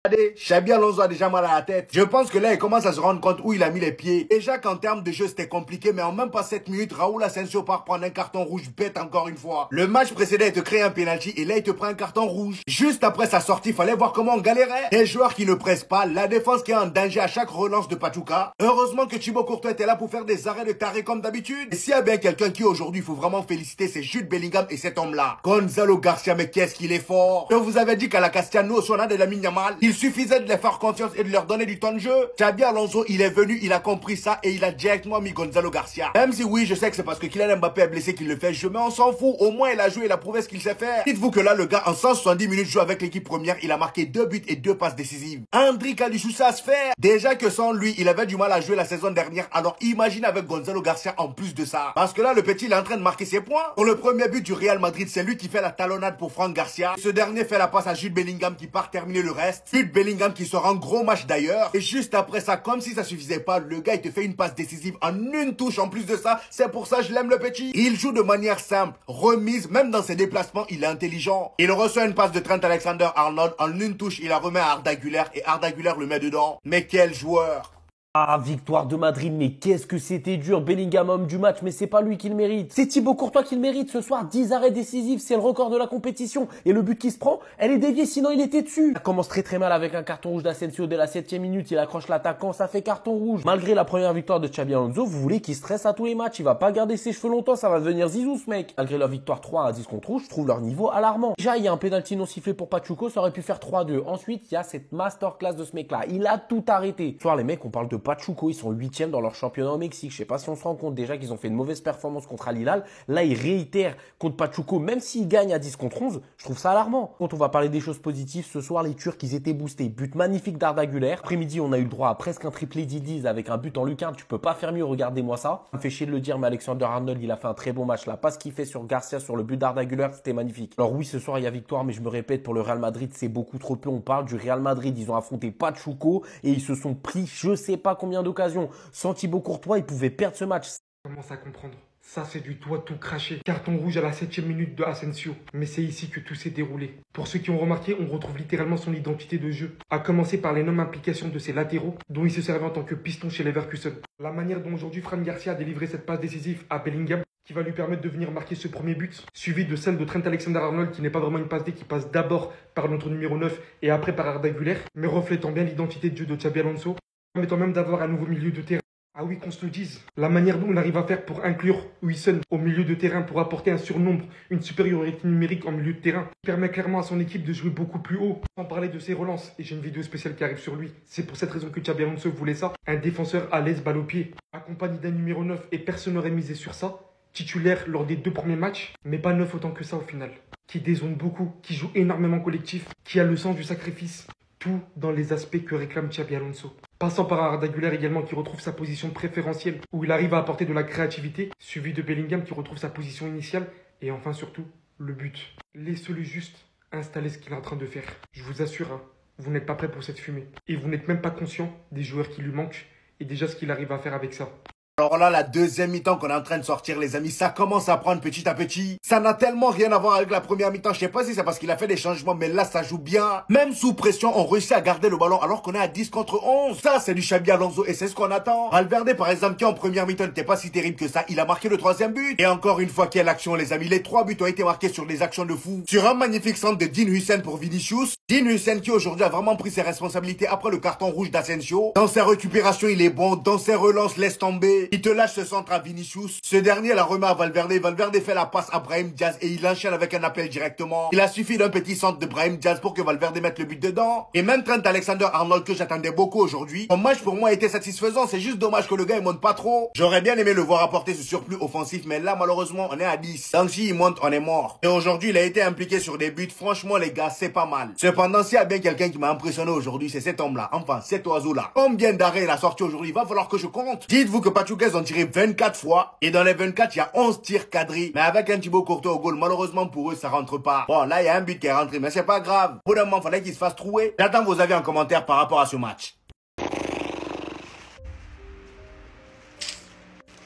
Xabi Alonso a déjà mal à la tête. Je pense que là, il commence à se rendre compte où il a mis les pieds. Déjà qu'en termes de jeu, c'était compliqué, mais en même pas 7 minutes, Raúl Asensio part prendre un carton rouge bête encore une fois. Le match précédent, il te crée un penalty et là, il te prend un carton rouge. Juste après sa sortie, fallait voir comment on galérait. Des joueurs qui ne pressent pas, la défense qui est en danger à chaque relance de Pachuca. Heureusement que Thibaut Courtois était là pour faire des arrêts de taré comme d'habitude. Et s'il y a bien quelqu'un qui aujourd'hui, il faut vraiment féliciter, c'est Jude Bellingham et cet homme-là. Gonzalo Garcia, mais qu'est-ce qu'il est fort. Je vous avais dit qu'à la Castiano, on a de la Yamal, il suffisait de les faire confiance et de leur donner du temps de jeu. Xabi Alonso, il est venu, il a compris ça et il a directement mis Gonzalo Garcia. Même si oui, je sais que c'est parce que Kylian Mbappé est blessé qu'il le fait jeu, mais on s'en fout. Au moins, il a joué, il a prouvé ce qu'il sait faire. Dites-vous que là, le gars, en 170 minutes, joue avec l'équipe première, il a marqué 2 buts et 2 passes décisives. Andri Calichou, ça se fait. Déjà que sans lui, il avait du mal à jouer la saison dernière. Alors imagine avec Gonzalo Garcia en plus de ça. Parce que là, le petit, il est en train de marquer ses points. Pour le premier but du Real Madrid, c'est lui qui fait la talonnade pour Franck Garcia. Ce dernier fait la passe à Jude Bellingham qui part terminer le reste. Jude Bellingham qui sort un gros match d'ailleurs. Et juste après ça, comme si ça suffisait pas, le gars il te fait une passe décisive en une touche en plus de ça. C'est pour ça que je l'aime le petit. Il joue de manière simple, remise, même dans ses déplacements, il est intelligent. Il reçoit une passe de Trent Alexander-Arnold en une touche, il la remet à Arda Güler et Arda Güler le met dedans. Mais quel joueur! Ah, victoire de Madrid, mais qu'est-ce que c'était dur. Bellingham, homme du match, mais c'est pas lui qui le mérite. C'est Thibaut Courtois qui le mérite ce soir. 10 arrêts décisifs, c'est le record de la compétition. Et le but qui se prend, elle est déviée, sinon il était dessus. Ça commence très mal avec un carton rouge d'Asensio dès la 7e minute. Il accroche l'attaquant, ça fait carton rouge. Malgré la première victoire de Xabi Alonso, vous voulez qu'il stresse à tous les matchs. Il va pas garder ses cheveux longtemps, ça va devenir Zizou ce mec. Malgré leur victoire 3-10 contre rouge, je trouve leur niveau alarmant. Déjà, il y a un pénalty non sifflé pour Pachuco, ça aurait pu faire 3-2. Ensuite, il y a cette masterclass de ce mec-là. Il a tout arrêté. Ce soir, les mecs, on parle de Pachuco, ils sont 8e dans leur championnat au Mexique. Je sais pas si on se rend compte déjà qu'ils ont fait une mauvaise performance contre Al Hilal. Là, ils réitèrent contre Pachuco, même s'ils gagnent à 10 contre 11. Je trouve ça alarmant. Quand on va parler des choses positives, ce soir, les Turcs, ils étaient boostés. But magnifique d'Arda Güler. Après-midi, on a eu le droit à presque un triplé d'Idiz avec un but en lucarne. Tu peux pas faire mieux, regardez-moi ça. Ça me fait chier de le dire, mais Alexander Arnold, il a fait un très bon match. La passe qu'il fait sur Garcia, sur le but d'Arda Güler, c'était magnifique. Alors oui, ce soir, il y a victoire, mais je me répète, pour le Real Madrid, c'est beaucoup trop peu. On parle du Real Madrid. Ils ont affronté Pachuco et ils se sont pris je sais pas combien d'occasions. Sans Thibaut Courtois, il pouvait perdre ce match. Commence à comprendre. Ça, c'est du toit tout craché. Carton rouge à la 7e minute de Asensio. Mais c'est ici que tout s'est déroulé. Pour ceux qui ont remarqué, on retrouve littéralement son identité de jeu. À commencer par l'énorme implication de ses latéraux, dont il se servait en tant que piston chez Leverkusen. La manière dont aujourd'hui Fran Garcia a délivré cette passe décisive à Bellingham, qui va lui permettre de venir marquer ce premier but, suivi de celle de Trent Alexander-Arnold, qui n'est pas vraiment une passe D, qui passe d'abord par notre numéro 9 et après par Arda Güler, mais reflétant bien l'identité de jeu de Xabi Alonso, permettant même d'avoir un nouveau milieu de terrain. Ah oui, qu'on se le dise, la manière dont on arrive à faire pour inclure Huijsen au milieu de terrain, pour apporter un surnombre, une supériorité numérique en milieu de terrain, permet clairement à son équipe de jouer beaucoup plus haut, sans parler de ses relances. Et j'ai une vidéo spéciale qui arrive sur lui. C'est pour cette raison que Xabi Alonso voulait ça. Un défenseur à l'aise, balle au pied, accompagné d'un numéro 9, et personne n'aurait misé sur ça. Titulaire lors des 2 premiers matchs, mais pas 9 autant que ça au final. Qui dézone beaucoup, qui joue énormément collectif, qui a le sens du sacrifice. Tout dans les aspects que réclame Xabi Alonso. Passant par Arda Güler également qui retrouve sa position préférentielle où il arrive à apporter de la créativité, suivi de Bellingham qui retrouve sa position initiale et enfin surtout le but. Laissez-le juste installer ce qu'il est en train de faire. Je vous assure, hein, vous n'êtes pas prêt pour cette fumée et vous n'êtes même pas conscient des joueurs qui lui manquent et déjà ce qu'il arrive à faire avec ça. Alors là, la deuxième mi-temps qu'on est en train de sortir, les amis, ça commence à prendre petit à petit. Ça n'a tellement rien à voir avec la première mi-temps. Je sais pas si c'est parce qu'il a fait des changements, mais là, ça joue bien. Même sous pression, on réussit à garder le ballon alors qu'on est à 10 contre 11. Ça, c'est du Xabi Alonso et c'est ce qu'on attend. Valverde, par exemple, qui en première mi-temps n'était pas si terrible que ça, il a marqué le 3e but. Et encore une fois, quelle action, les amis. Les 3 buts ont été marqués sur des actions de fou. Sur un magnifique centre de Dean Huijsen pour Vinicius. Dean Huijsen qui aujourd'hui a vraiment pris ses responsabilités après le carton rouge d'Asensio. Dans ses récupérations, il est bon. Dans ses relances, laisse tomber. Il te lâche ce centre à Vinicius. Ce dernier la remet à Valverde. Valverde fait la passe à Brahim Diaz et il enchaîne avec un appel directement. Il a suffi d'un petit centre de Brahim Diaz pour que Valverde mette le but dedans. Et même Trent Alexander-Arnold que j'attendais beaucoup aujourd'hui. Son match pour moi était satisfaisant. C'est juste dommage que le gars il monte pas trop. J'aurais bien aimé le voir apporter ce surplus offensif, mais là malheureusement on est à 10. Donc s'il monte, on est mort. Et aujourd'hui il a été impliqué sur des buts. Franchement les gars, c'est pas mal. Cependant, s'il y a bien quelqu'un qui m'a impressionné aujourd'hui, c'est cet homme-là. Enfin, cet oiseau-là. Combien d'arrêts il a sorti aujourd'hui? Il va falloir que je compte. Dites-vous que Pachuca ont tiré 24 fois. Et dans les 24, il y a 11 tirs cadrés. Mais avec un Thibaut Courtois au goal, malheureusement pour eux, ça rentre pas. Bon, là, il y a un but qui est rentré, mais c'est pas grave. Au bout d'un moment, fallait qu'il se fasse trouer. J'attends vos avis en commentaire par rapport à ce match.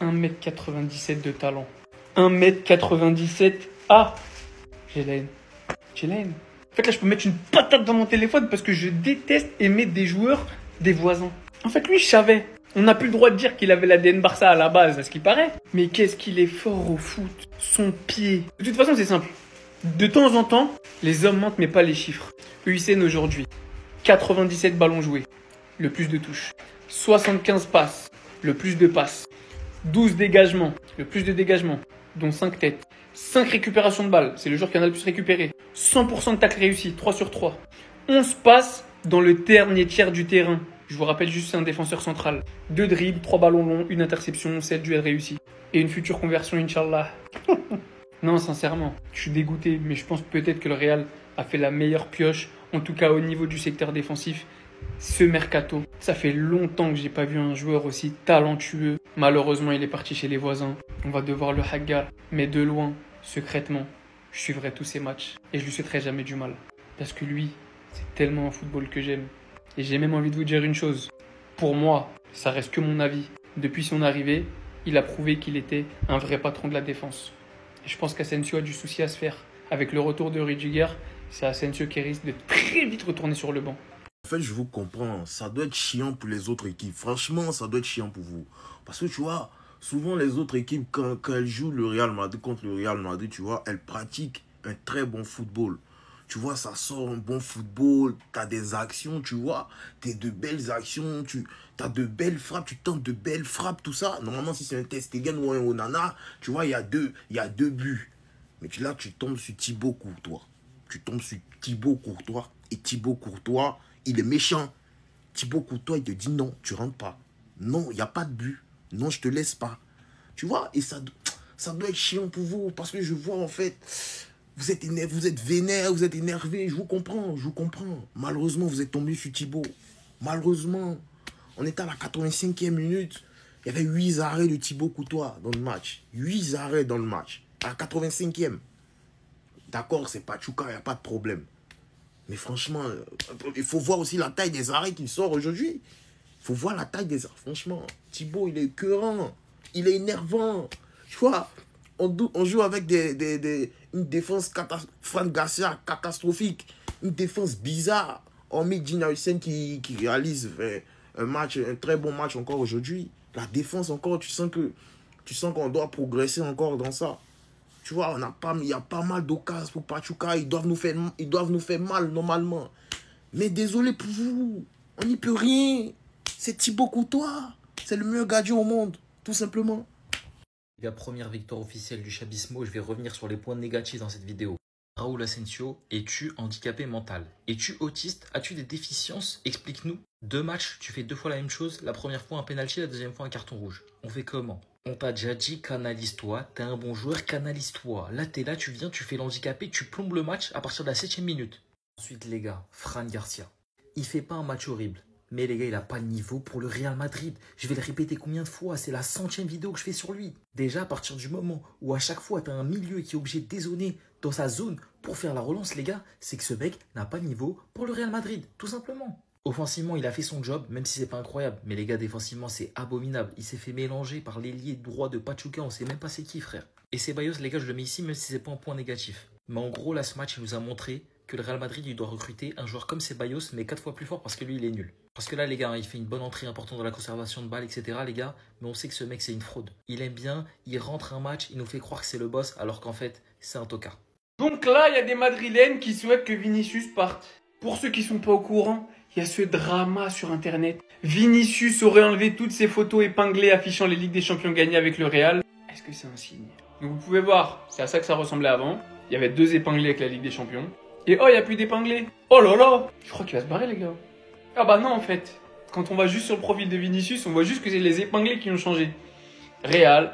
1,97 m de talent. 1,97 m. Ah, j'ai la haine. J'ai la haine. En fait, là, je peux mettre une patate dans mon téléphone parce que je déteste aimer des joueurs des voisins. En fait, lui, je savais. On n'a plus le droit de dire qu'il avait l'ADN Barça à la base, à ce qu'il paraît. Mais qu'est-ce qu'il est fort au foot. Son pied. De toute façon, c'est simple. De temps en temps, les hommes mentent mais pas les chiffres. UICN aujourd'hui, 97 ballons joués, le plus de touches. 75 passes, le plus de passes. 12 dégagements, le plus de dégagements, dont 5 têtes. 5 récupérations de balles, c'est le joueur qui en a le plus récupéré. 100% de tacles réussis, 3 sur 3. 11 passes dans le dernier tiers du terrain. Je vous rappelle juste, c'est un défenseur central. 2 dribbles, 3 ballons longs, 1 interception, 7 duels réussis. Et une future conversion, Inch'Allah. Non, sincèrement, je suis dégoûté, mais je pense peut-être que le Real a fait la meilleure pioche, en tout cas au niveau du secteur défensif, ce mercato. Ça fait longtemps que j'ai pas vu un joueur aussi talentueux. Malheureusement, il est parti chez les voisins. On va devoir le haggar, mais de loin, secrètement, je suivrai tous ses matchs. Et je lui souhaiterai jamais du mal. Parce que lui, c'est tellement un football que j'aime. Et j'ai même envie de vous dire une chose. Pour moi, ça reste que mon avis. Depuis son arrivée, il a prouvé qu'il était un vrai patron de la défense. Et je pense qu'Asensio a du souci à se faire. Avec le retour de Rudiger, c'est Asensio qui risque de très vite retourner sur le banc. En fait, je vous comprends. Ça doit être chiant pour les autres équipes. Franchement, ça doit être chiant pour vous. Parce que tu vois, souvent les autres équipes, quand elles jouent le Real Madrid contre le Real Madrid, tu vois, elles pratiquent un très bon football. Tu vois, ça sort un bon football, tu as des actions, tu vois, tu as de belles actions, tu as de belles frappes, tu tentes de belles frappes, tout ça. Normalement, si c'est un Ter Stegen ou un Onana, tu vois, il y a deux buts. Mais là, tu tombes sur Thibaut Courtois. Tu tombes sur Thibaut Courtois. Et Thibaut Courtois, il est méchant. Thibaut Courtois, il te dit non, tu rentres pas. Non, il n'y a pas de but. Non, je te laisse pas. Tu vois, et ça doit être chiant pour vous. Parce que je vois, en fait, vous êtes vénère, vous êtes énervé. Je vous comprends. Malheureusement, vous êtes tombé sur Thibaut. Malheureusement, on était à la 85e minute. Il y avait 8 arrêts de Thibaut Courtois dans le match. 8 arrêts dans le match. À la 85e. D'accord, c'est Pachuca, il n'y a pas de problème. Mais franchement, il faut voir aussi la taille des arrêts qu'il sort aujourd'hui. Il faut voir la taille des arrêts. Franchement, Thibaut, il est écœurant. Il est énervant. Tu vois, on joue avec une défense Fran Garcia catastrophique. Une défense bizarre. Hormis Gina Hussein qui réalise un très bon match encore aujourd'hui. La défense encore, tu sens qu'on doit progresser encore dans ça. Tu vois, il y a pas mal d'occasions pour Pachuca. Ils doivent nous faire mal normalement. Mais désolé pour vous. On n'y peut rien. C'est Thibaut Courtois. C'est le meilleur gardien au monde. Tout simplement. La première victoire officielle du Chabismo. Je vais revenir sur les points négatifs dans cette vidéo. Raúl Asensio, es-tu handicapé mental? Es-tu autiste? As-tu des déficiences? Explique-nous. 2 matchs, tu fais 2 fois la même chose. La première fois un penalty, la deuxième fois un carton rouge. On fait comment? On t'a déjà dit canalise-toi, t'es un bon joueur, canalise-toi. Là, t'es là, tu viens, tu fais l'handicapé, tu plombes le match à partir de la 7e minute. Ensuite, les gars, Fran Garcia. Il fait pas un match horrible. Mais les gars, il a pas le niveau pour le Real Madrid. Je vais le répéter combien de fois? C'est la 100e vidéo que je fais sur lui. Déjà, à partir du moment où à chaque fois, t'as un milieu qui est obligé de dézonner dans sa zone pour faire la relance, les gars, c'est que ce mec n'a pas le niveau pour le Real Madrid, tout simplement. Offensivement, il a fait son job, même si c'est pas incroyable. Mais les gars, défensivement, c'est abominable. Il s'est fait mélanger par l'ailier droit de Pachuca. On sait même pas c'est qui, frère. Et Ceballos, les gars, je le mets ici, même si c'est pas un point négatif. Mais en gros, là, ce match, il nous a montré que le Real Madrid, il doit recruter un joueur comme Ceballos, mais 4 fois plus fort parce que lui, il est nul. Parce que là, les gars, il fait une bonne entrée importante dans la conservation de balles, etc., les gars. Mais on sait que ce mec, c'est une fraude. Il aime bien, il rentre un match, il nous fait croire que c'est le boss, alors qu'en fait, c'est un tocard. Donc là, il y a des Madrilènes qui souhaitent que Vinicius parte. Pour ceux qui sont pas au courant, il y a ce drama sur internet. Vinicius aurait enlevé toutes ses photos épinglées affichant les Ligues des Champions gagnées avec le Real. Est-ce que c'est un signe? Donc vous pouvez voir, c'est à ça que ça ressemblait avant. Il y avait 2 épinglés avec la Ligue des Champions. Et oh, il n'y a plus d'épinglés. Oh là là, je crois qu'il va se barrer, les gars. Ah bah non, en fait. Quand on va juste sur le profil de Vinicius, on voit juste que c'est les épinglés qui ont changé. Real.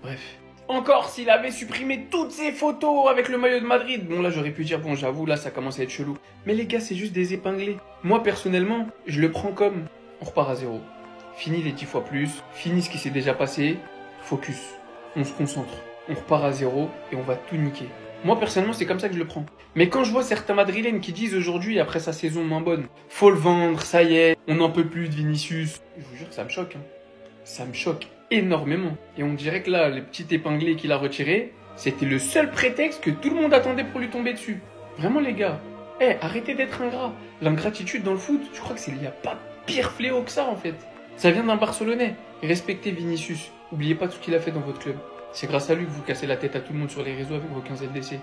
Bref. Encore s'il avait supprimé toutes ses photos avec le maillot de Madrid. Bon là j'aurais pu dire, bon j'avoue là ça commence à être chelou. Mais les gars c'est juste des épinglés. Moi personnellement, je le prends comme on repart à 0. Fini les 10 fois plus, fini ce qui s'est déjà passé. Focus, on se concentre. On repart à 0 et on va tout niquer. Moi personnellement c'est comme ça que je le prends. Mais quand je vois certains Madrilènes qui disent aujourd'hui après sa saison moins bonne, faut le vendre, ça y est, on n'en peut plus de Vinicius. Je vous jure que ça me choque. Ça me choque énormément. Et on dirait que là, les petits épinglés qu'il a retirés, C'était le seul prétexte que tout le monde attendait pour lui tomber dessus. Vraiment les gars, arrêtez d'être ingrat. L'ingratitude dans le foot, je crois qu'il n'y a pas pire fléau que ça en fait. Ça vient d'un Barcelonais. Respectez Vinicius. N'oubliez pas tout ce qu'il a fait dans votre club. C'est grâce à lui que vous cassez la tête à tout le monde sur les réseaux avec vos 15 LDC.